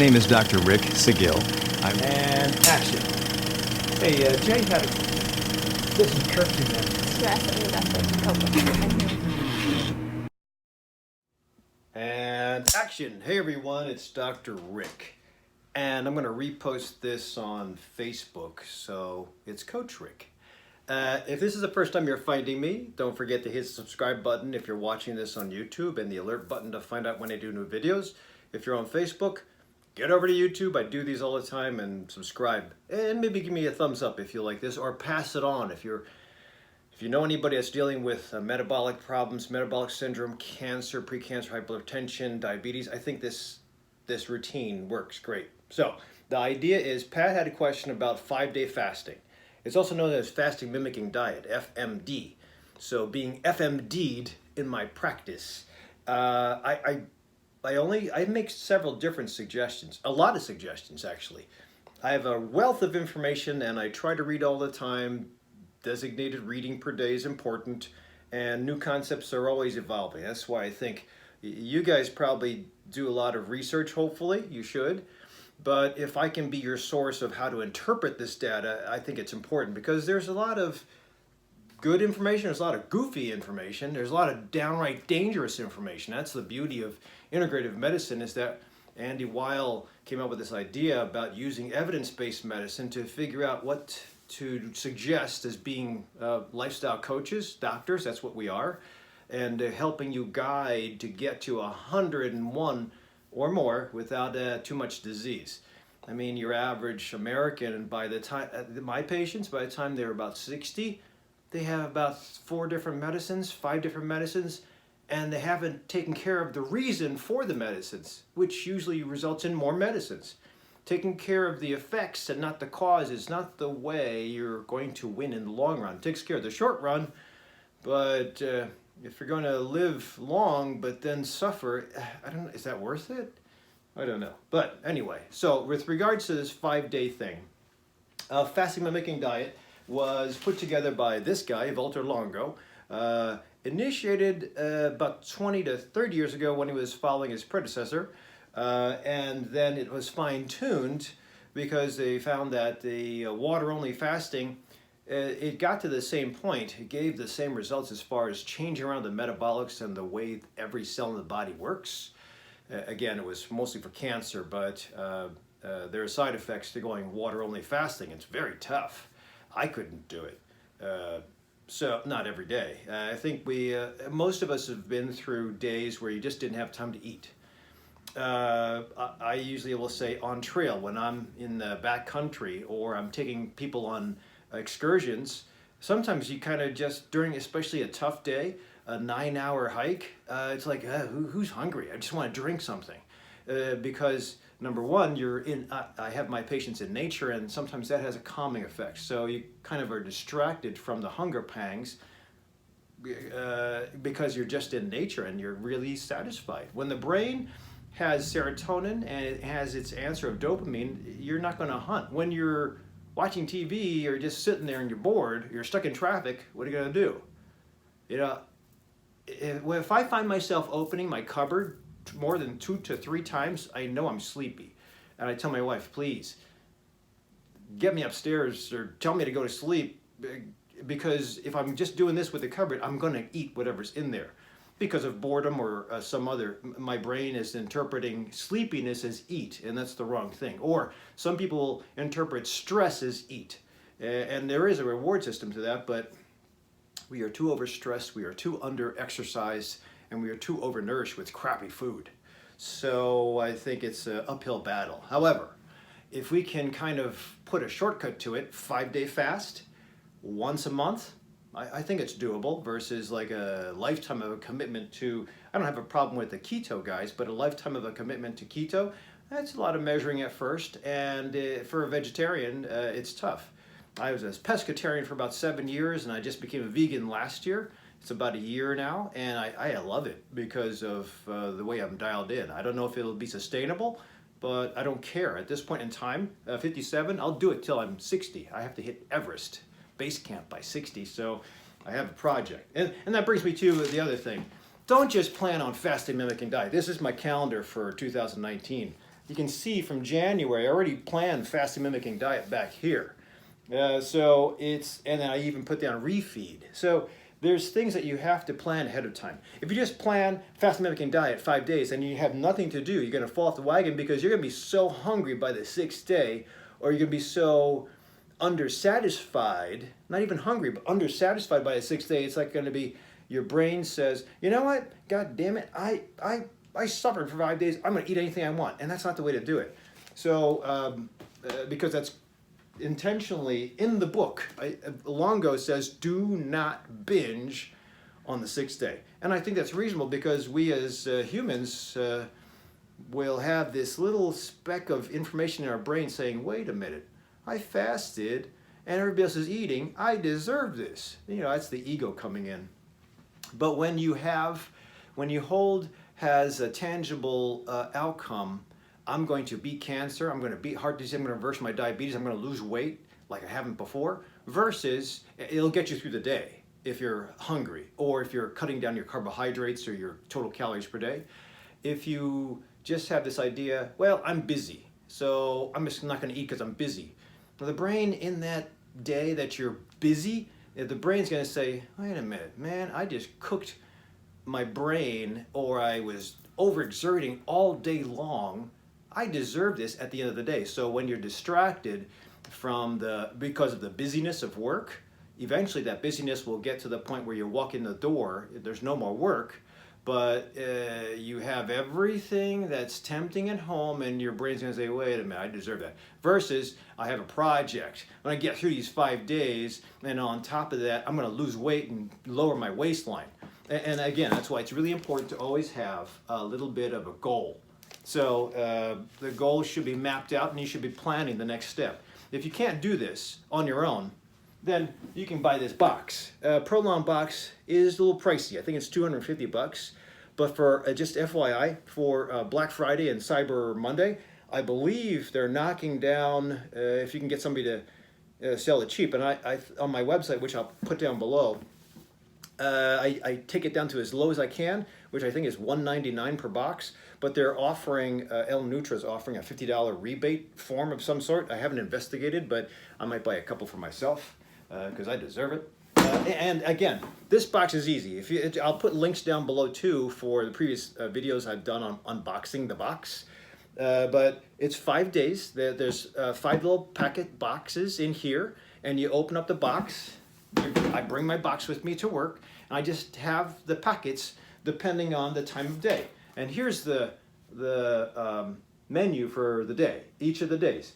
My name is Dr. Rick Seguil. And action. Hey, Jay had a... This is Kirk again. Stress and the best way to cope with it. And action. Hey everyone, it's Dr. Rick. And I'm going to repost this on Facebook, so it's Coach Rick. If this is the first time you're finding me, don't forget to hit the subscribe button if you're watching this on YouTube and the alert button to find out when I do new videos. If you're on Facebook, get over to YouTube. I do these all the time, and subscribe. And maybe give me a thumbs up if you like this, or pass it on if you know anybody that's dealing with metabolic problems, metabolic syndrome, cancer, precancer, hypertension, diabetes. I think this routine works great. So the idea is, Pat had a question about 5-day fasting. It's also known as fasting mimicking diet, FMD. So being FMD'd in my practice, I make several different suggestions, a lot of suggestions actually. I have a wealth of information and I try to read all the time. Designated reading per day is important, and new concepts are always evolving. That's why I think you guys probably do a lot of research, hopefully, you should. But if I can be your source of how to interpret this data, I think it's important, because there's a lot of good information, there's a lot of goofy information, there's a lot of downright dangerous information. That's the beauty of integrative medicine, is that Andy Weil came up with this idea about using evidence-based medicine to figure out what to suggest as being lifestyle coaches, doctors, that's what we are, and helping you guide to get to 101 or more without too much disease. I mean, your average American, by the time, my patients, by the time they're about 60, they have about 5 different medicines, and they haven't taken care of the reason for the medicines, which usually results in more medicines. Taking care of the effects and not the cause is not the way you're going to win in the long run. It takes care of the short run, but if you're going to live long but then suffer, I don't know, is that worth it? I don't know. But anyway, so with regards to this 5-day thing, fasting mimicking diet was put together by this guy, Walter Longo, initiated about 20 to 30 years ago when he was following his predecessor, and then it was fine-tuned because they found that the water-only fasting, it got to the same point. It gave the same results as far as changing around the metabolics and the way every cell in the body works. Again, it was mostly for cancer, but there are side effects to going water-only fasting. It's very tough. I couldn't do it. So not every day. I think most of us have been through days where you just didn't have time to eat. I usually will say on trail when I'm in the back country or I'm taking people on excursions. Sometimes you kind of just, during especially a tough day, a 9-hour hike, it's like, who's hungry? I just want to drink something. Because number one, I have my patients in nature, and sometimes that has a calming effect. So you kind of are distracted from the hunger pangs because you're just in nature and you're really satisfied. When the brain has serotonin and it has its answer of dopamine, you're not going to hunt. When you're watching TV or just sitting there and you're bored, you're stuck in traffic, what are you going to do? You know, if I find myself opening my cupboard more than 2 to 3 times, I know I'm sleepy. And I tell my wife, please, get me upstairs or tell me to go to sleep, because if I'm just doing this with the cupboard, I'm going to eat whatever's in there. Because of boredom or some other, my brain is interpreting sleepiness as eat, and that's the wrong thing. Or some people interpret stress as eat. And there is a reward system to that, but we are too overstressed, we are too under-exercised, and we are too overnourished with crappy food. So I think it's an uphill battle. However, if we can kind of put a shortcut to it, 5-day fast, once a month, I think it's doable versus like a lifetime of a commitment to, I don't have a problem with the keto guys, but a lifetime of a commitment to keto, that's a lot of measuring at first, and for a vegetarian, it's tough. I was a pescatarian for about 7 years, and I just became a vegan last year. It's about a year now, and I love it because of the way I'm dialed in. I don't know if it'll be sustainable, but I don't care. At this point in time, 57, I'll do it till I'm 60. I have to hit Everest base camp by 60, so I have a project. And that brings me to the other thing. Don't just plan on fasting mimicking diet. This is my calendar for 2019. you can see from January, I already planned fasting mimicking diet back here. So it's, and then I even put down refeed. So there's things that you have to plan ahead of time. If you just plan fasting mimicking diet 5 days and you have nothing to do, you're going to fall off the wagon because you're going to be so hungry by the 6th day, or you're going to be so undersatisfied, not even hungry, but undersatisfied by the 6th day. It's like going to be, your brain says, you know what, God damn it, I suffered for 5 days, I'm going to eat anything I want. And that's not the way to do it. So, because that's intentionally in the book, Longo says, do not binge on the 6th day. And I think that's reasonable because we as humans will have this little speck of information in our brain saying, wait a minute, I fasted and everybody else is eating, I deserve this. You know, that's the ego coming in. But when you hold has a tangible outcome, I'm going to beat cancer, I'm going to beat heart disease, I'm going to reverse my diabetes, I'm going to lose weight like I haven't before, versus it'll get you through the day if you're hungry, or if you're cutting down your carbohydrates or your total calories per day. If you just have this idea, well, I'm busy, so I'm just not going to eat because I'm busy. Now, the brain in that day that you're busy, the brain's going to say, wait a minute, man, I just cooked my brain, or I was overexerting all day long. I deserve this at the end of the day. So when you're distracted because of the busyness of work, eventually that busyness will get to the point where you walk in the door, there's no more work, but you have everything that's tempting at home, and your brain's going to say, wait a minute, I deserve that. Versus, I have a project. When I get through these 5 days, and on top of that, I'm going to lose weight and lower my waistline. And again, that's why it's really important to always have a little bit of a goal. So the goal should be mapped out, and you should be planning the next step. If you can't do this on your own, then you can buy this box. Prolon box is a little pricey. I think it's $250. But for just FYI, for Black Friday and Cyber Monday, I believe they're knocking down, if you can get somebody to sell it cheap. And I on my website, which I'll put down below, I take it down to as low as I can, which I think is $199 per box. But they're offering, El Nutra's offering a $50 rebate form of some sort. I haven't investigated, but I might buy a couple for myself because I deserve it. And again, this box is easy. I'll put links down below too for the previous videos I've done on unboxing the box. But it's 5 days. There's 5 little packet boxes in here, and you open up the box. I bring my box with me to work, and I just have the packets depending on the time of day. And here's the menu for the day, each of the days.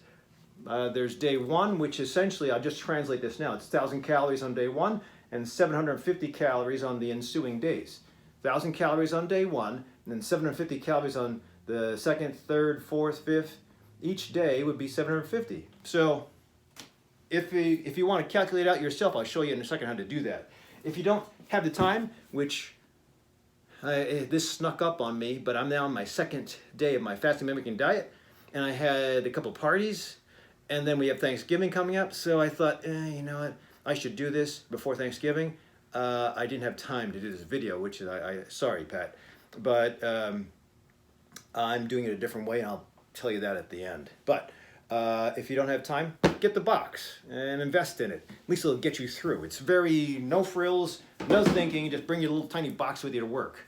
There's day 1, which essentially, I'll just translate this now. It's 1,000 calories on day 1 and 750 calories on the ensuing days. 1,000 calories on day 1 and then 750 calories on the 2nd, 3rd, 4th, 5th. Each day would be 750. So if you want to calculate out yourself, I'll show you in a second how to do that. If you don't have the time, which this snuck up on me, but I'm now on my 2nd day of my fasting mimicking diet, and I had a couple parties, and then we have Thanksgiving coming up, so I thought, you know what, I should do this before Thanksgiving. I didn't have time to do this video, which is, sorry, Pat, but I'm doing it a different way, and I'll tell you that at the end. But if you don't have time, get the box and invest in it. At least it'll get you through. It's very no frills, no thinking, just bring your little tiny box with you to work.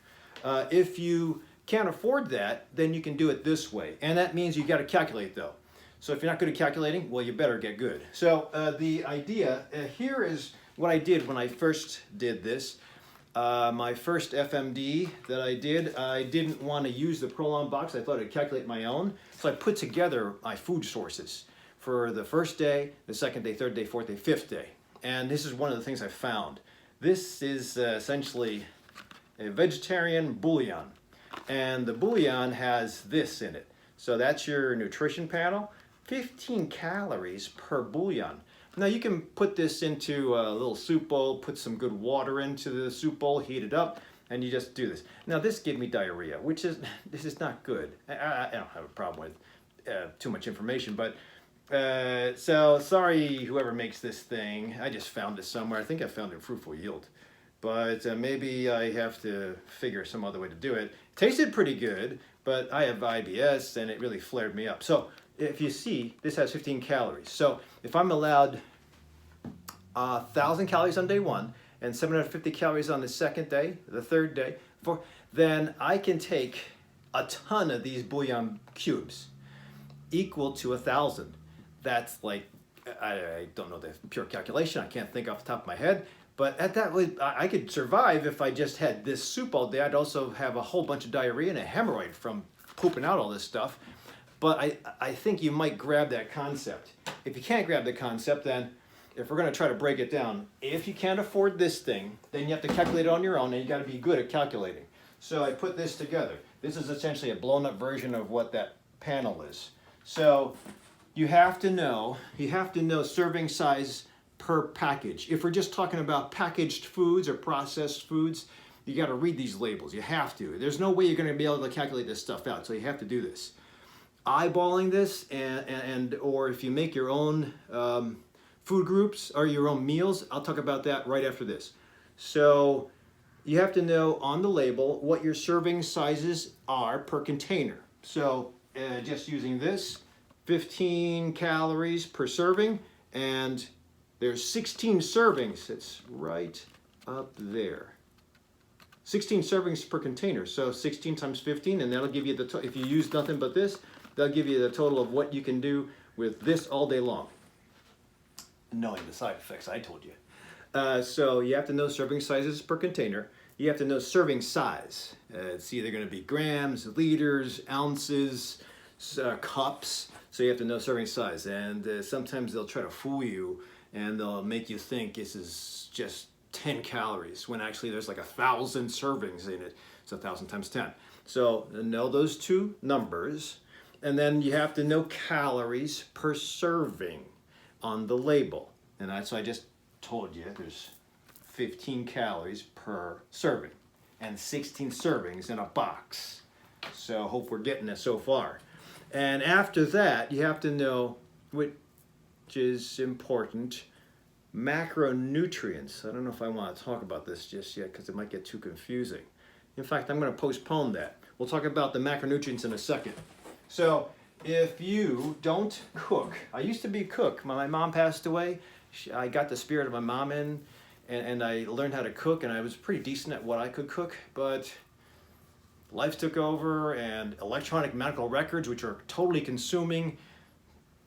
If you can't afford that, then you can do it this way. And that means you got to calculate though. So if you're not good at calculating, well, you better get good. So the idea, here is what I did when I first did this. My first FMD that I didn't want to use the prolon box. I thought I'd calculate my own. So I put together my food sources for the 1st day, the 2nd day, 3rd day, 4th day, 5th day. And this is one of the things I found. This is essentially a vegetarian bouillon. And the bouillon has this in it. So that's your nutrition panel. 15 calories per bouillon. Now you can put this into a little soup bowl, put some good water into the soup bowl, heat it up, and you just do this. Now this gave me diarrhea, which is, this is not good. I don't have a problem with too much information, but so sorry whoever makes this thing. I just found it somewhere. I think I found it in Fruitful Yield. But maybe I have to figure some other way to do it. Tasted pretty good, but I have IBS and it really flared me up. So if you see, this has 15 calories. So if I'm allowed 1,000 calories on day 1 and 750 calories on the second day, the third day, then I can take a ton of these bouillon cubes equal to 1,000. That's like, I don't know the pure calculation, I can't think off the top of my head, but at that way, I could survive if I just had this soup all day. I'd also have a whole bunch of diarrhea and a hemorrhoid from pooping out all this stuff. But I think you might grab that concept. If you can't grab the concept, then if we're going to try to break it down, if you can't afford this thing, then you have to calculate it on your own, and you got to be good at calculating. So I put this together. This is essentially a blown up version of what that panel is. So you have to know serving size per package. If we're just talking about packaged foods or processed foods, you got to read these labels. You have to. There's no way you're going to be able to calculate this stuff out, so you have to do this. Eyeballing this, or if you make your own food groups or your own meals, I'll talk about that right after this. So you have to know on the label what your serving sizes are per container. So just using this, 15 calories per serving, and there's 16 servings. It's right up there. 16 servings per container. So 16 times 15, and that'll give you the, if you use nothing but this, that'll give you the total of what you can do with this all day long. Knowing the side effects, I told you. So you have to know serving sizes per container. You have to know serving size. It's either going to be grams, liters, ounces, cups. So you have to know serving size. And sometimes they'll try to fool you and they'll make you think this is just 10 calories when actually there's like 1,000 servings in it. It's 1,000 times 10. So know those two numbers. And then you have to know calories per serving on the label. And that's what I just told you. There's 15 calories per serving and 16 servings in a box. So I hope we're getting this so far. And after that, you have to know, which is important, macronutrients. I don't know if I want to talk about this just yet because it might get too confusing. In fact, I'm going to postpone that. We'll talk about the macronutrients in a second. So if you don't cook, I used to be a cook. When my mom passed away, I got the spirit of my mom in, and I learned how to cook, and I was pretty decent at what I could cook, but life took over, and electronic medical records, which are totally consuming,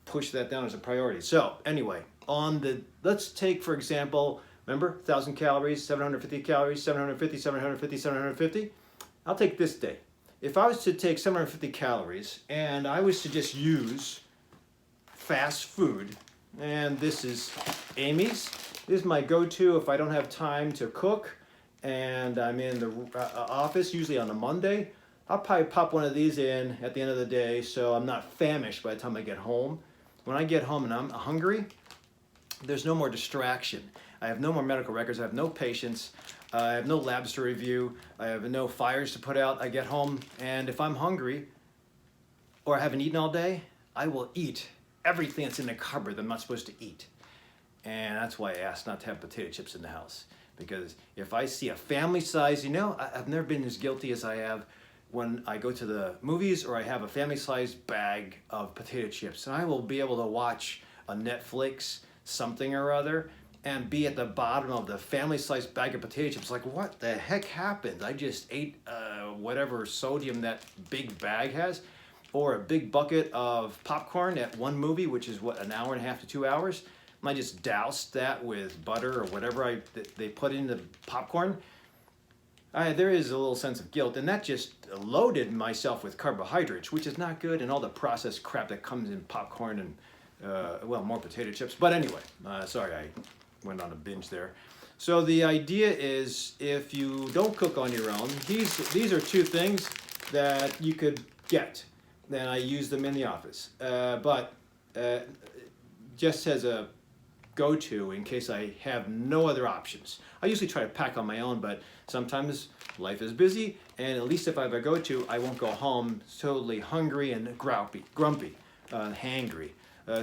pushed that down as a priority. So anyway, let's take, for example, remember, 1,000 calories, 750 calories, 750, 750, 750. I'll take this day. If I was to take 750 calories and I was to just use fast food, and this is Amy's, this is my go-to if I don't have time to cook and I'm in the office, usually on a Monday, I'll probably pop one of these in at the end of the day so I'm not famished by the time I get home. When I get home and I'm hungry, there's no more distraction. I have no more medical records, I have no patients, I have no labs to review, I have no fires to put out. I get home, and if I'm hungry or I haven't eaten all day, I will eat everything that's in the cupboard that I'm not supposed to eat. And that's why I asked not to have potato chips in the house. Because if I see a family size, I've never been as guilty as I have when I go to the movies or I have a family size bag of potato chips. And I will be able to watch a Netflix something or other and be at the bottom of the family size bag of potato chips. Like, what the heck happened? I just ate whatever sodium that big bag has. Or a big bucket of popcorn at one movie, which is what, an hour and a half to 2 hours. And I just doused that with butter or whatever they put in the popcorn. There is a little sense of guilt, and that just loaded myself with carbohydrates, which is not good, and all the processed crap that comes in popcorn and, more potato chips. But anyway, sorry, I went on a binge there. So the idea is, if you don't cook on your own, these are two things that you could get. Then I use them in the office. But just as a go-to in case I have no other options. I usually try to pack on my own, but sometimes life is busy, and at least if I have a go-to, I won't go home totally hungry and grumpy, hangry.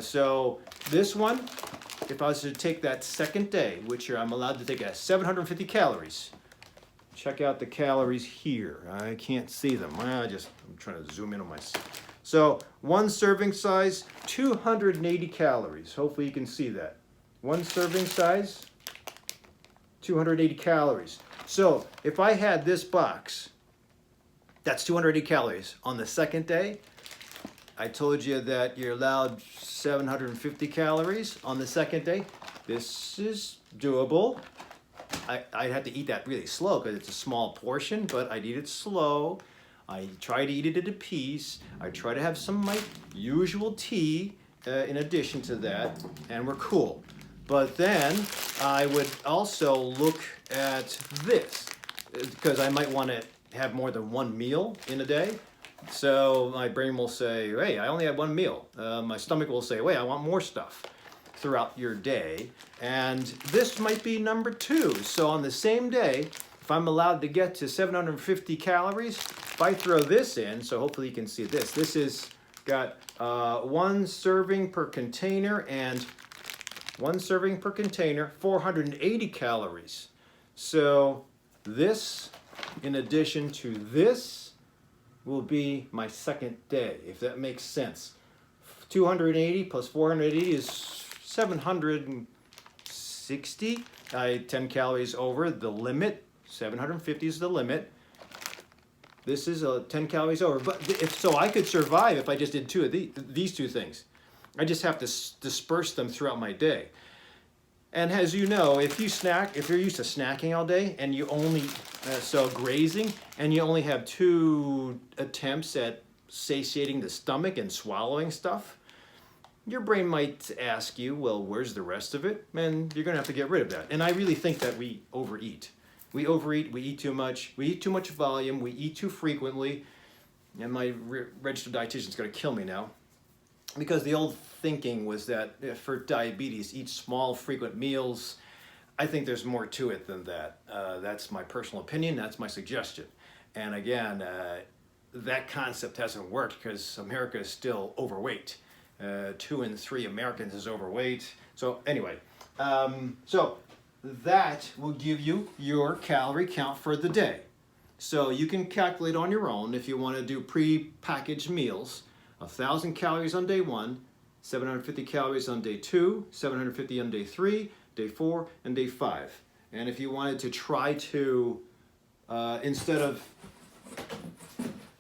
So this one, if I was to take that second day, which I'm allowed to take 750 calories, check out the calories here. I can't see them. I'm trying to zoom in on my. So one serving size, 280 calories. Hopefully you can see that. One serving size, 280 calories. So if I had this box, that's 280 calories. On the second day, I told you that you're allowed 750 calories on the second day. This is doable. I'd have to eat that really slow because it's a small portion, but I'd eat it slow. I try to eat it at a piece. I try to have some of my usual tea in addition to that, and we're cool. But then I would also look at this because I might want to have more than one meal in a day. So my brain will say, hey, I only had one meal. My stomach will say, wait, I want more stuff throughout your day. And this might be number 2. So on the same day, if I'm allowed to get to 750 calories, if I throw this in, so hopefully you can see this. This is got 1 serving per container and 1 serving per container, 480 calories. So this, in addition to this, will be my second day, if that makes sense. 280 plus 480 is 760. 10 calories over the limit. 750 is the limit. This is 10 calories over. But so I could survive if I just did two of these two things. I just have to disperse them throughout my day. And as you know, if you're used to snacking all day and you only, grazing, and you only have 2 attempts at satiating the stomach and swallowing stuff, your brain might ask you, well, where's the rest of it? And you're going to have to get rid of that. And I really think that we overeat. We overeat, we eat too much volume, we eat too frequently. And my registered dietitian's going to kill me now. Because the old thinking was that for diabetes, eat small, frequent meals. I think there's more to it than that. That's my personal opinion. That's my suggestion. And again, that concept hasn't worked because America is still overweight. 2 in 3 Americans is overweight. So anyway, so that will give you your calorie count for the day. So you can calculate on your own if you want to do pre-packaged meals. 1,000 calories on day 1, 750 calories on day 2, 750 on day 3, day 4, and day 5. And if you wanted to try to, instead of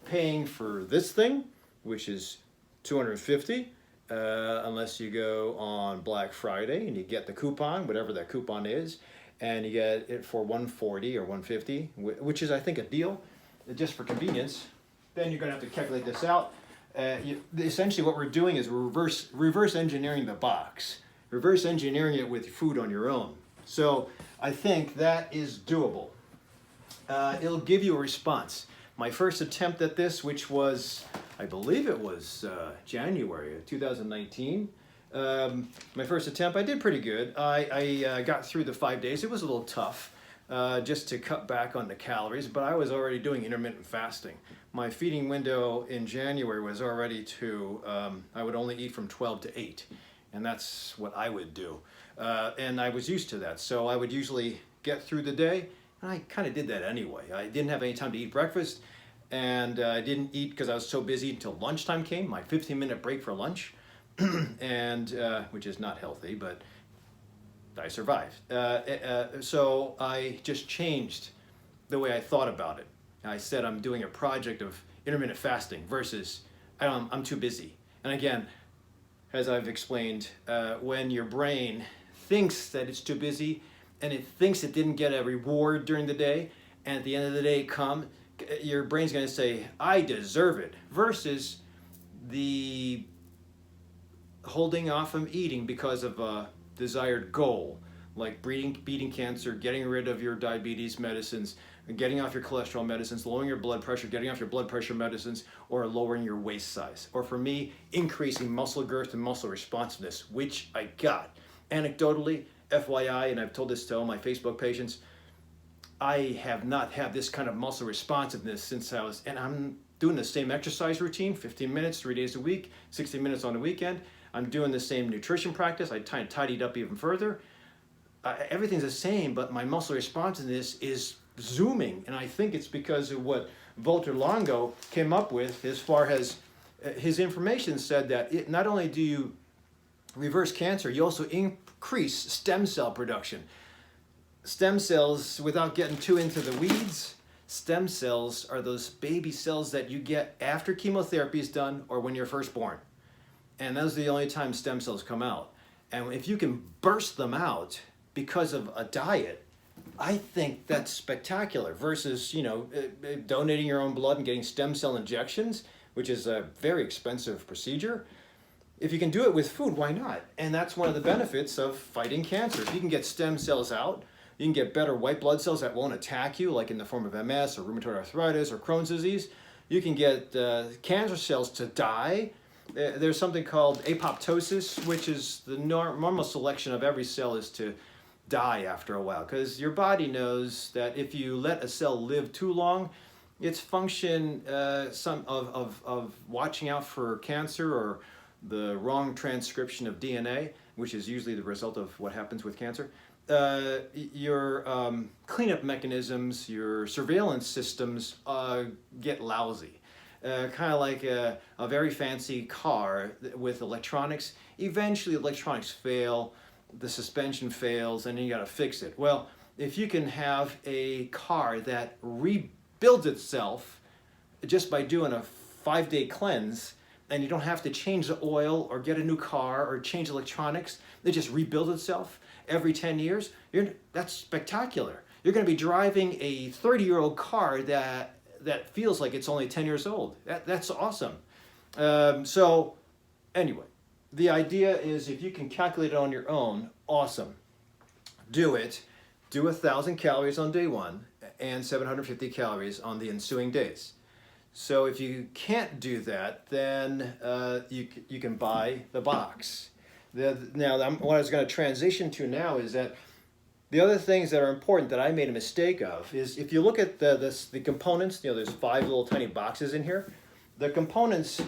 paying for this thing, which is 250, unless you go on Black Friday and you get the coupon, whatever that coupon is, and you get it for 140 or 150, which is, I think, a deal, just for convenience, then you're going to have to calculate this out. Essentially what we're doing is reverse engineering the box, reverse engineering it with food on your own. So I think that is doable. It'll give you a response. My first attempt at this, which was, I believe it was January of 2019, my first attempt, I did pretty good. I got through the 5 days. It was a little tough just to cut back on the calories, but I was already doing intermittent fasting. My feeding window in January was already to, I would only eat from 12 to 8, and that's what I would do. And I was used to that, so I would usually get through the day, and I kind of did that anyway. I didn't have any time to eat breakfast, and I didn't eat because I was so busy until lunchtime came, my 15-minute break for lunch, and which is not healthy, but I survived. So I just changed the way I thought about it. I said I'm doing a project of intermittent fasting versus I'm too busy. And again, as I've explained, when your brain thinks that it's too busy and it thinks it didn't get a reward during the day, and at the end of the day your brain's going to say, I deserve it, versus the holding off from eating because of a desired goal, like beating cancer, getting rid of your diabetes medicines, getting off your cholesterol medicines, lowering your blood pressure, getting off your blood pressure medicines, or lowering your waist size. Or for me, increasing muscle girth and muscle responsiveness, which I got. Anecdotally, FYI, and I've told this to all my Facebook patients, I have not had this kind of muscle responsiveness since and I'm doing the same exercise routine, 15 minutes, 3 days a week, 60 minutes on the weekend. I'm doing the same nutrition practice. I tidied up even further. Everything's the same, but my muscle responsiveness is zooming, and I think it's because of what Walter Longo came up with as far as his information said that not only do you reverse cancer, you also increase stem cell production. Stem cells, without getting too into the weeds, stem cells are those baby cells that you get after chemotherapy is done or when you're first born. And those are the only time stem cells come out. And if you can burst them out because of a diet, I think that's spectacular versus, donating your own blood and getting stem cell injections, which is a very expensive procedure. If you can do it with food, why not? And that's one of the benefits of fighting cancer. If you can get stem cells out, you can get better white blood cells that won't attack you, like in the form of MS or rheumatoid arthritis or Crohn's disease. You can get cancer cells to die. There's something called apoptosis, which is the normal selection of every cell is to die after a while, because your body knows that if you let a cell live too long, its function of watching out for cancer or the wrong transcription of DNA, which is usually the result of what happens with cancer, your cleanup mechanisms, your surveillance systems get lousy. Kind of like a very fancy car with electronics. Eventually electronics fail, the suspension fails, and then you got to fix it. Well, if you can have a car that rebuilds itself just by doing a 5-day cleanse, and you don't have to change the oil or get a new car or change electronics, it just rebuilds itself every 10 years, that's spectacular. You're going to be driving a 30-year-old car that feels like it's only 10 years old. That's awesome. So anyway, the idea is if you can calculate it on your own, awesome. Do it. Do 1,000 calories on day 1 and 750 calories on the ensuing days. So if you can't do that, then you can buy the box. Now, what I was going to transition to now is that the other things that are important that I made a mistake of is if you look at the components, there's 5 little tiny boxes in here. The components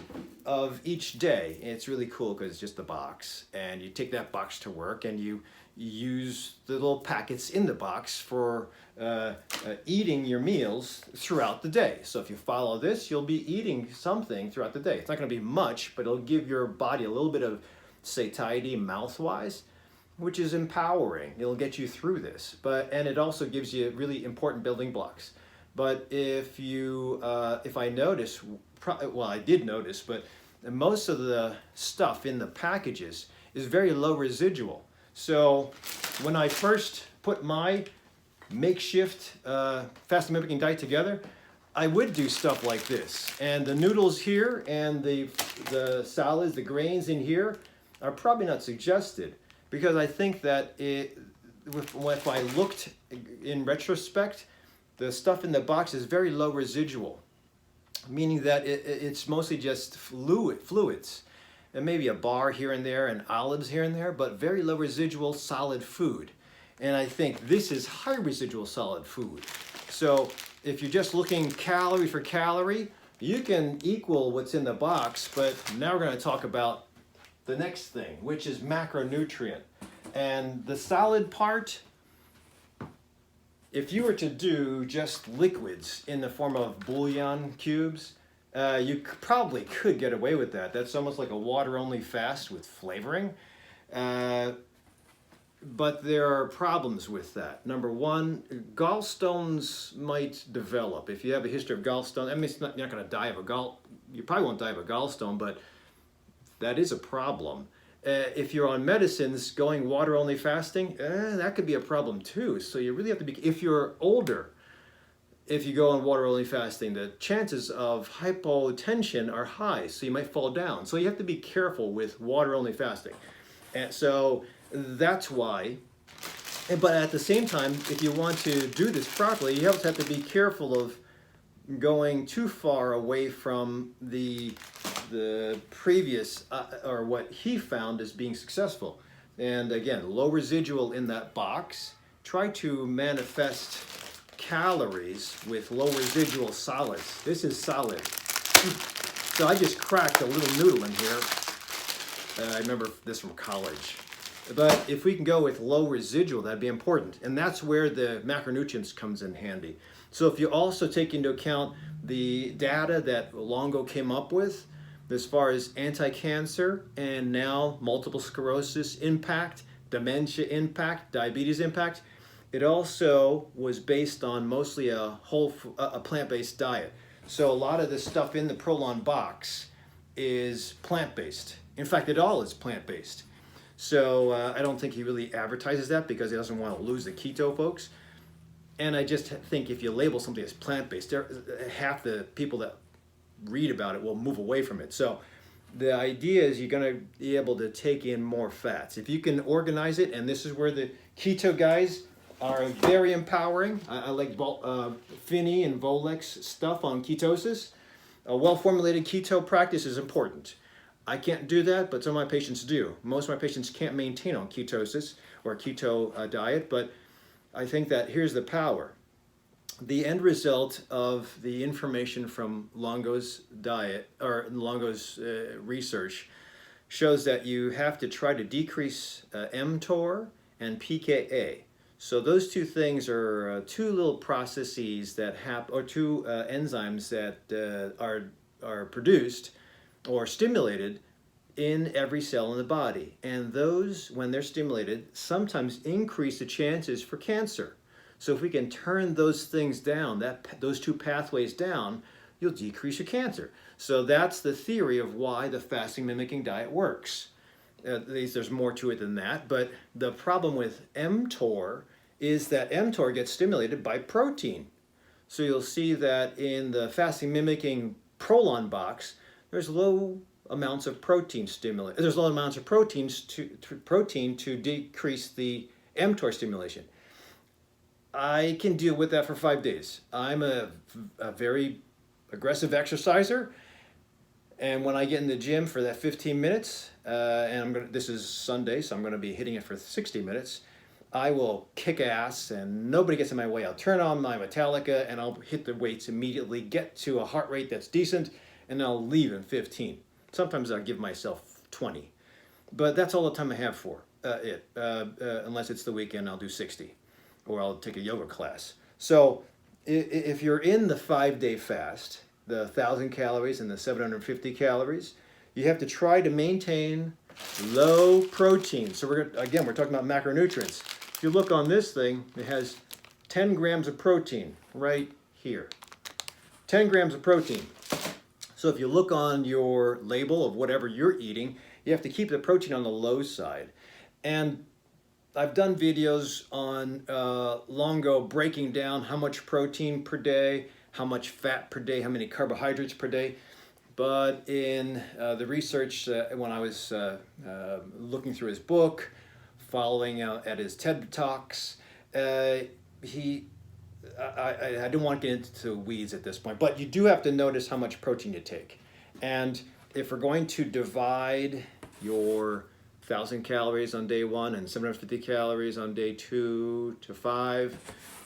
of each day, and it's really cool because it's just the box, and you take that box to work and you use the little packets in the box for eating your meals throughout the day. So if you follow this, you'll be eating something throughout the day. It's not going to be much, but it'll give your body a little bit of satiety mouth-wise, which is empowering. It'll get you through this, and it also gives you really important building blocks. But if I notice, well, I did notice, but most of the stuff in the packages is very low residual. So when I first put my makeshift fasting mimicking diet together, I would do stuff like this. And the noodles here and the salads, the grains in here are probably not suggested, because I think that if I looked in retrospect, the stuff in the box is very low residual, meaning that it's mostly just fluids, and maybe a bar here and there and olives here and there, but very low residual solid food. And I think this is high residual solid food. So if you're just looking calorie for calorie, you can equal what's in the box, but now we're going to talk about the next thing, which is macronutrient. And the solid part, if you were to do just liquids in the form of bouillon cubes, you probably could get away with that. That's almost like a water-only fast with flavoring. But there are problems with that. Number one, gallstones might develop. If you have a history of gallstones, I mean, you're not going to die of you probably won't die of a gallstone, but that is a problem. If you're on medicines going water-only fasting, that could be a problem too. So you really have to be, if you're older, if you go on water-only fasting, the chances of hypotension are high, so you might fall down. So you have to be careful with water-only fasting. And so that's why. But at the same time, if you want to do this properly, you also have to be careful of going too far away from the previous or what he found as being successful. And again, low residual in that box. Try to manifest calories with low residual solids. This is solid. So I just cracked a little noodle in here. I remember this from college. But if we can go with low residual, that'd be important. And that's where the macronutrients comes in handy. So if you also take into account the data that Longo came up with, as far as anti-cancer and now multiple sclerosis impact, dementia impact, diabetes impact, it also was based on mostly a plant-based diet. So a lot of the stuff in the Prolon box is plant-based. In fact, it all is plant-based. So I don't think he really advertises that because he doesn't want to lose the keto folks. And I just think if you label something as plant-based, half the people that read about it will move away from it. So the idea is you're going to be able to take in more fats. If you can organize it, and this is where the keto guys are very empowering. I like Finney and Volek's stuff on ketosis. A well-formulated keto practice is important. I can't do that, but some of my patients do. Most of my patients can't maintain on ketosis or keto diet, but I think that here's the power. The end result of the information from Longo's diet, or Longo's research, shows that you have to try to decrease mTOR and pKa. So those two things are two little processes that happen, or two enzymes that are produced or stimulated in every cell in the body. And those, when they're stimulated, sometimes increase the chances for cancer. So if we can turn those things down, those two pathways down, you'll decrease your cancer. So that's the theory of why the fasting mimicking diet works. At least there's more to it than that, but the problem with mTOR is that mTOR gets stimulated by protein. So you'll see that in the fasting mimicking Prolon box, there's low amounts of protein stimulate. There's low amounts of protein to decrease the mTOR stimulation. I can deal with that for 5 days. I'm a very aggressive exerciser, and when I get in the gym for that 15 minutes, and this is Sunday, so I'm going to be hitting it for 60 minutes, I will kick ass and nobody gets in my way. I'll turn on my Metallica and I'll hit the weights immediately, get to a heart rate that's decent, and I'll leave in 15. Sometimes I'll give myself 20. But that's all the time I have for it. Unless it's the weekend, I'll do 60. Or I'll take a yoga class. So if you're in the 5-day fast, the 1,000 calories and the 750 calories, you have to try to maintain low protein. So we're talking about macronutrients. If you look on this thing, it has 10 grams of protein right here. 10 grams of protein. So if you look on your label of whatever you're eating, you have to keep the protein on the low side. And I've done videos on Longo breaking down how much protein per day, how much fat per day, how many carbohydrates per day. But in the research, when I was looking through his book, following at his TED Talks, I don't want to get into weeds at this point, but you do have to notice how much protein you take. And if we're going to divide your 1,000 calories on day 1 and 750 calories on day 2 to 5,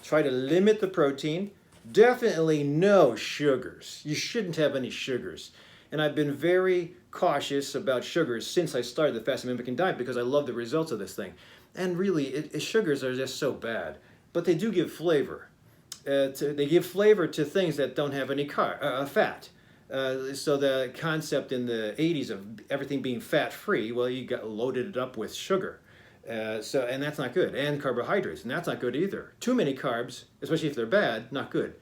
try to limit the protein. Definitely no sugars. You shouldn't have any sugars. And I've been very cautious about sugars since I started the fasting mimicking diet because I love the results of this thing. And really, sugars are just so bad. But they do give flavor. They give flavor to things that don't have any fat. So the concept in the 80s of everything being fat-free, well, you got loaded it up with sugar. And that's not good. And carbohydrates, and that's not good either. Too many carbs, especially if they're bad, not good.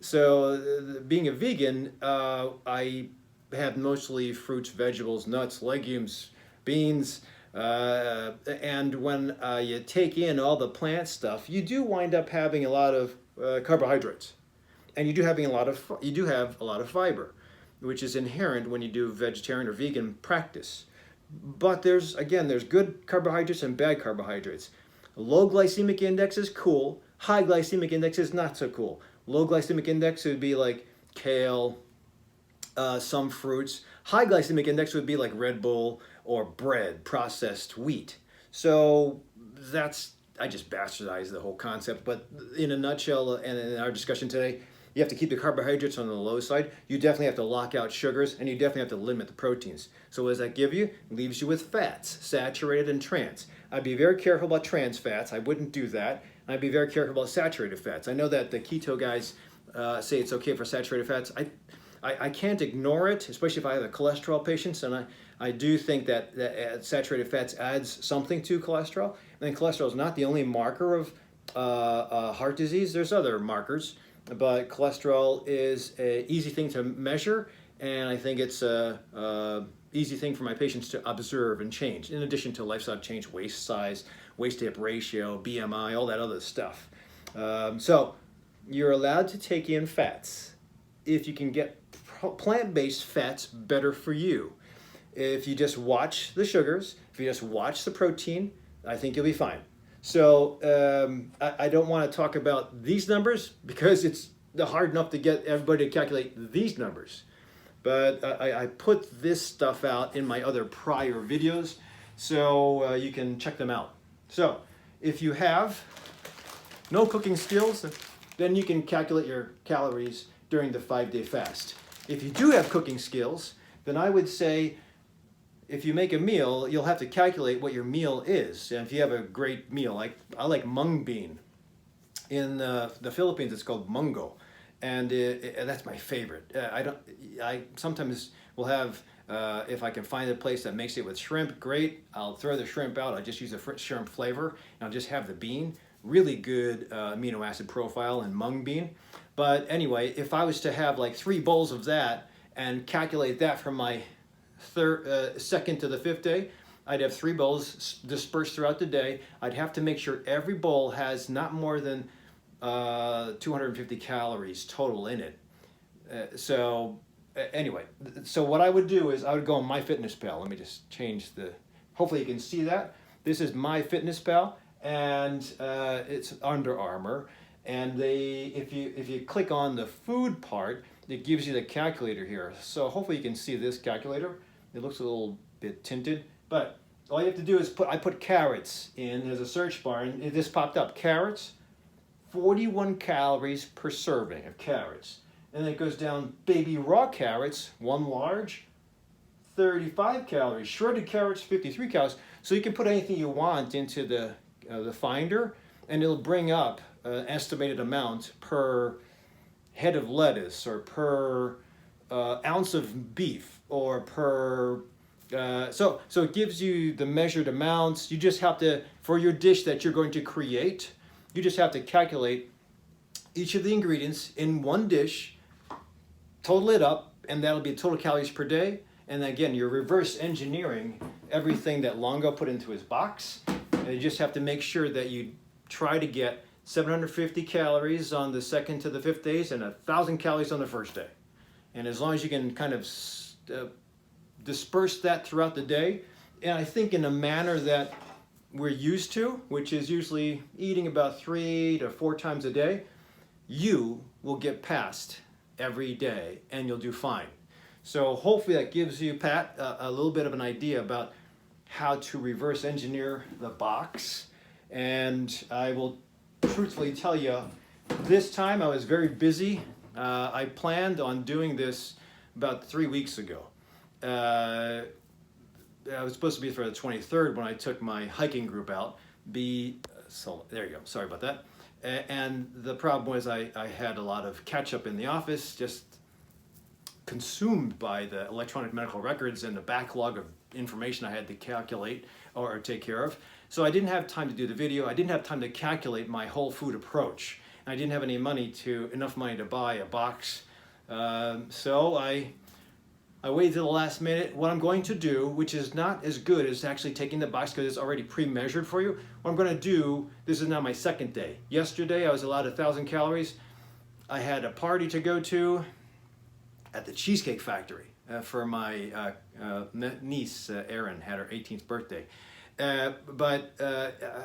So being a vegan, I have mostly fruits, vegetables, nuts, legumes, beans, and when you take in all the plant stuff, you do wind up having a lot of carbohydrates, and you do have a lot of fiber, which is inherent when you do vegetarian or vegan practice. But there's good carbohydrates and bad carbohydrates. Low glycemic index is cool. High glycemic index is not so cool. Low glycemic index would be like kale, some fruits. High glycemic index would be like Red Bull or bread, processed wheat. So I just bastardized the whole concept. But in a nutshell, and in our discussion today, you have to keep the carbohydrates on the low side. You definitely have to lock out sugars, and you definitely have to limit the proteins. So what does that give you? It leaves you with fats, saturated and trans. I'd be very careful about trans fats. I wouldn't do that. I'd be very careful about saturated fats. I know that the keto guys say it's okay for saturated fats. I can't ignore it, especially if I have a cholesterol patient, and I do think that saturated fats adds something to cholesterol. And cholesterol is not the only marker of heart disease. There's other markers, but cholesterol is an easy thing to measure, and I think it's a easy thing for my patients to observe and change, in addition to lifestyle change, waist size, waist to hip ratio, BMI, all that other stuff. So you're allowed to take in fats. If you can get plant-based fats, better for you. If you just watch the sugars, if you just watch the protein, I think you'll be fine. So I don't want to talk about these numbers because it's hard enough to get everybody to calculate these numbers. But I put this stuff out in my other prior videos, so you can check them out. So if you have no cooking skills, then you can calculate your calories during the 5-day fast. If you do have cooking skills, then I would say if you make a meal, you'll have to calculate what your meal is. And if you have a great meal, I like mung bean. In the Philippines, it's called mungo, and that's my favorite. I sometimes will have, if I can find a place that makes it with shrimp, great. I'll throw the shrimp out. I just use the shrimp flavor, and I'll just have the bean. Really good amino acid profile in mung bean. But anyway, if I was to have like 3 bowls of that and calculate that from my second to the 5th day, I'd have 3 bowls dispersed throughout the day. I'd have to make sure every bowl has not more than 250 calories total in it. Anyway, so what I would do is I would go on myfitnesspal. Let me just change hopefully you can see that. This is myfitnesspal, and it's Under Armour. And if you click on the food part, it gives you the calculator here. So hopefully you can see this calculator. It looks a little bit tinted, but all you have to do is I put carrots in as a search bar, and it just popped up. Carrots, 41 calories per serving of carrots. And then it goes down baby raw carrots, 1 large, 35 calories. Shredded carrots, 53 calories. So you can put anything you want into the finder, and it'll bring up estimated amount per head of lettuce, or per ounce of beef, or per so it gives you the measured amounts. You just have to, for your dish that you're going to create, you just have to calculate each of the ingredients in one dish, total it up, and that'll be total calories per day. And again, you're reverse engineering everything that Longo put into his box, and you just have to make sure that you try to get 750 calories on the 2nd to the 5th days and 1,000 calories on the 1st day. And as long as you can kind of disperse that throughout the day, and I think in a manner that we're used to, which is usually eating about 3 to 4 times a day, you will get past every day and you'll do fine. So hopefully that gives you, Pat, a little bit of an idea about how to reverse engineer the box. And I will truthfully tell you, this time I was very busy. I planned on doing this about 3 weeks ago. I was supposed to be for the 23rd when I took my hiking group out. So there you go, sorry about that. And the problem was I had a lot of catch up in the office, just consumed by the electronic medical records and the backlog of information I had to calculate or take care of. So I didn't have time to do the video. I didn't have time to calculate my whole food approach. And I didn't have enough money to buy a box. So I waited till the last minute. What I'm going to do, which is not as good as actually taking the box because it's already pre-measured for you. What I'm going to do, this is now my 2nd day. Yesterday I was allowed 1,000 calories. I had a party to go to at the Cheesecake Factory for my niece, Erin, had her 18th birthday. But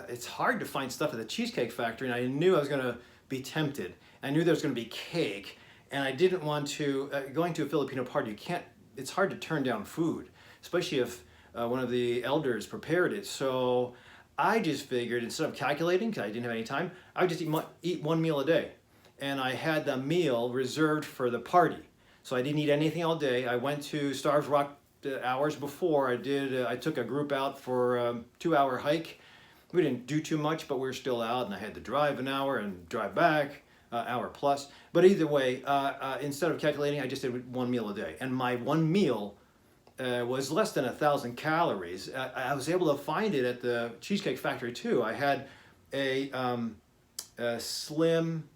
it's hard to find stuff at the Cheesecake Factory, and I knew I was going to be tempted. I knew there was going to be cake, and I didn't want to, going to a Filipino party, it's hard to turn down food, especially if one of the elders prepared it. So I just figured, instead of calculating, because I didn't have any time, I would just eat 1 meal a day. and I had the meal reserved for the party. So I didn't eat anything all day. I went to Starved Rock hours before. I took a group out for a 2-hour hike. We didn't do too much, but we were still out, and I had to drive an hour and drive back, hour plus. But either way, instead of calculating, I just did one meal a day. And my one meal was less than 1,000 calories. I was able to find it at the Cheesecake Factory too. I had a slim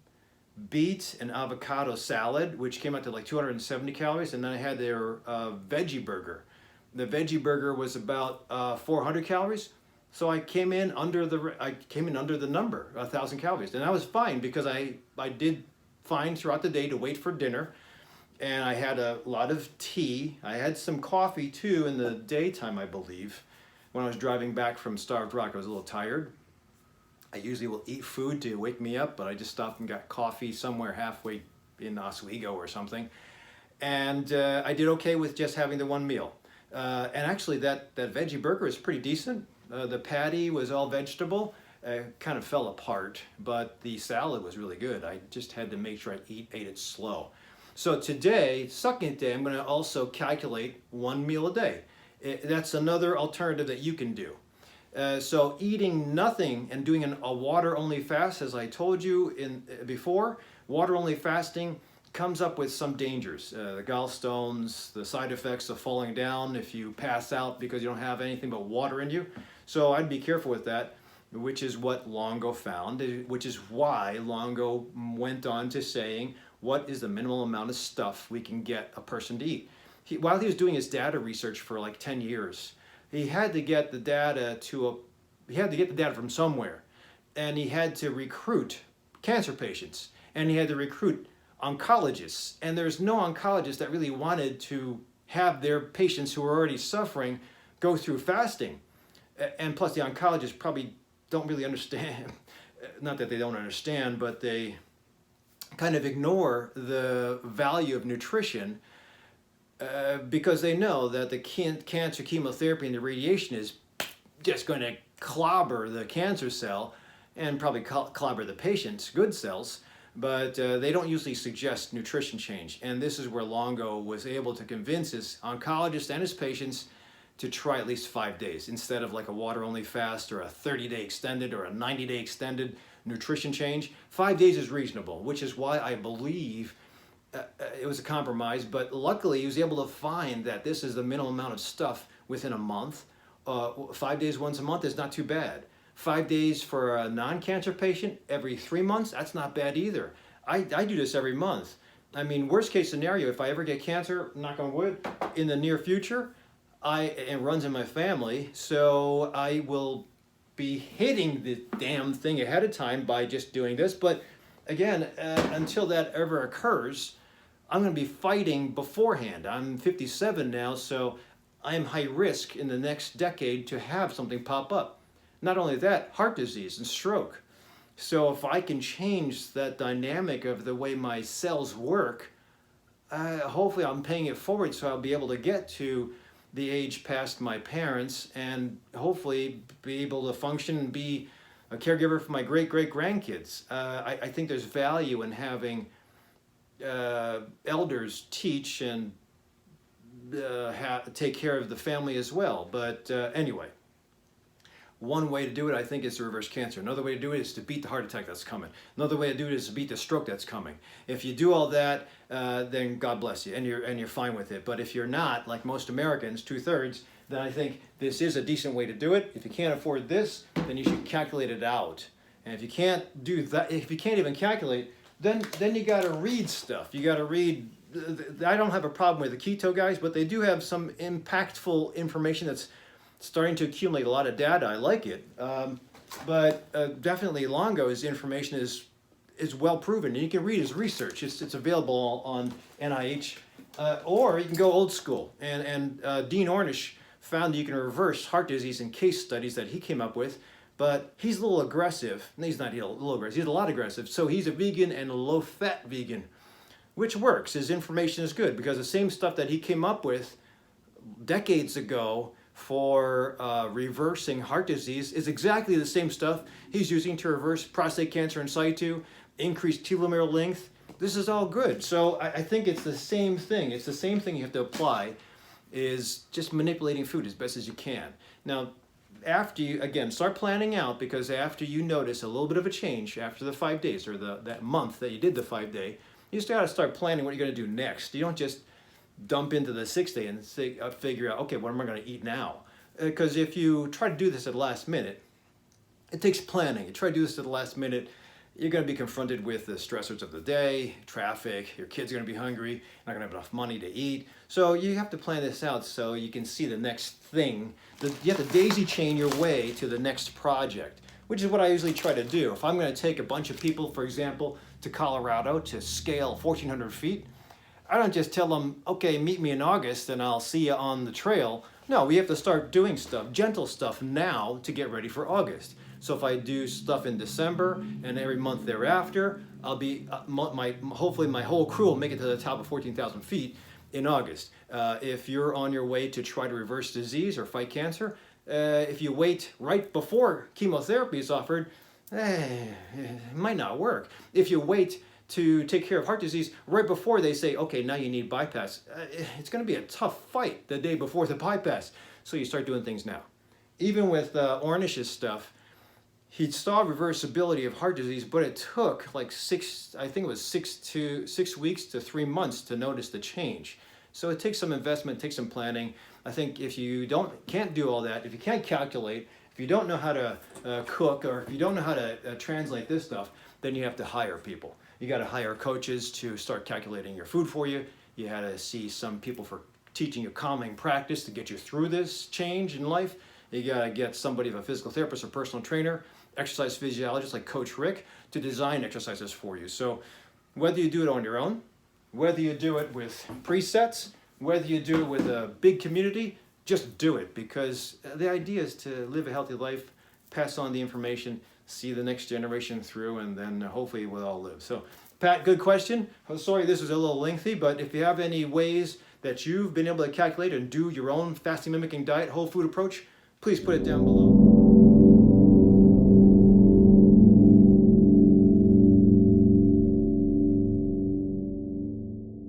beet and avocado salad, which came out to like 270 calories, and then I had their veggie burger. The veggie burger was about 400 calories. So I came in under the number, 1,000 calories, and that was fine because I did fine throughout the day to wait for dinner, and I had a lot of tea. I had some coffee too in the daytime, I believe. When I was driving back from Starved Rock, I was a little tired. I usually will eat food to wake me up, but I just stopped and got coffee somewhere halfway in Oswego or something, and I did okay with just having the one meal. And actually, that veggie burger is pretty decent. The patty was all vegetable, kind of fell apart, but the salad was really good. I just had to make sure I ate it slow. So today, second day, I'm going to also calculate one meal a day. That's another alternative that you can do. So eating nothing and doing a water-only fast, as I told you before, water-only fasting comes up with some dangers. The gallstones, the side effects of falling down if you pass out because you don't have anything but water in you. So I'd be careful with that, which is what Longo found, which is why Longo went on to saying, what is the minimal amount of stuff we can get a person to eat? While he was doing his data research for like 10 years, he had to get the data from somewhere, and he had to recruit cancer patients, and he had to recruit oncologists, and there's no oncologist that really wanted to have their patients who are already suffering go through fasting. And plus the oncologists probably don't really understand, not that they don't understand, but they kind of ignore the value of nutrition because they know that the cancer chemotherapy and the radiation is just going to clobber the cancer cell and probably clobber the patient's good cells. But they don't usually suggest nutrition change. And this is where Longo was able to convince his oncologist and his patients to try at least 5 days instead of like a water-only fast or a 30-day extended or a 90-day extended nutrition change. 5 days is reasonable, which is why I believe it was a compromise. But luckily, he was able to find that this is the minimum amount of stuff within a month. 5 days once a month is not too bad. 5 days for a non-cancer patient every 3 months, that's not bad either. I do this every month. I mean, worst case scenario, if I ever get cancer, knock on wood, in the near future, it runs in my family, so I will be hitting the damn thing ahead of time by just doing this. But again, until that ever occurs, I'm going to be fighting beforehand. I'm 57 now, so I'm high risk in the next decade to have something pop up. Not only that, heart disease and stroke. So if I can change that dynamic of the way my cells work, hopefully I'm paying it forward so I'll be able to get to the age past my parents and hopefully be able to function and be a caregiver for my great-great-grandkids. I think there's value in having elders teach and take care of the family as well. But anyway. One way to do it, I think, is to reverse cancer. Another way to do it is to beat the heart attack that's coming. Another way to do it is to beat the stroke that's coming. If you do all that, then God bless you, and you're fine with it. But if you're not, like most Americans, 2/3, then I think this is a decent way to do it. If you can't afford this, then you should calculate it out. And if you can't do that, if you can't even calculate, then you got to read stuff. You got to read. I don't have a problem with the keto guys, but they do have some impactful information that's starting to accumulate a lot of data. I like it, but definitely Longo's information is well proven, and you can read his research. It's available on NIH, or you can go old school. And Dean Ornish found that you can reverse heart disease in case studies that he came up with, but he's a little aggressive. No, he's not a little aggressive. He's a lot aggressive. So he's a vegan and a low-fat vegan, which works. His information is good because the same stuff that he came up with decades ago for reversing heart disease is exactly the same stuff he's using to reverse prostate cancer in situ, increased telomere length. This is all good. So I think it's the same thing. It's the same thing you have to apply, is just manipulating food as best as you can. Now, after you, again, start planning out, because after you notice a little bit of a change after the 5 days, or that month that you did the 5-day, you just got to start planning what you're going to do next. You don't just dump into the 6th day and figure out, okay, what am I going to eat now? Because if you try to do this at the last minute, it takes planning. You try to do this at the last minute, you're going to be confronted with the stressors of the day, traffic, your kids are going to be hungry, you're not going to have enough money to eat. So you have to plan this out so you can see the next thing. You have to daisy chain your way to the next project, which is what I usually try to do. If I'm going to take a bunch of people, for example, to Colorado to scale 1,400 feet, I don't just tell them, okay, meet me in August and I'll see you on the trail. No, we have to start doing stuff, gentle stuff now to get ready for August. So if I do stuff in December and every month thereafter, I'll be, hopefully my whole crew will make it to the top of 14,000 feet in August. If you're on your way to try to reverse disease or fight cancer, if you wait right before chemotherapy is offered, it might not work. If you wait to take care of heart disease right before they say, okay, now you need bypass, it's going to be a tough fight the day before the bypass. So you start doing things now. Even with Ornish's stuff, he saw reversibility of heart disease, but it took like 6 weeks to 3 months to notice the change. So it takes some investment, it takes some planning. I think if you can't do all that, if you can't calculate, if you don't know how to cook, or if you don't know how to translate this stuff, then you have to hire people. You got to hire coaches to start calculating your food for you. You had to see some people for teaching you calming practice to get you through this change in life. You got to get somebody, a physical therapist or personal trainer, exercise physiologist like Coach Rick, to design exercises for you. So whether you do it on your own, whether you do it with presets, whether you do it with a big community, just do it, because the idea is to live a healthy life, pass on the information, see the next generation through, and then hopefully we'll all live. So, Pat, good question. I'm sorry this was a little lengthy, but if you have any ways that you've been able to calculate and do your own fasting mimicking diet, whole food approach, please put it down below.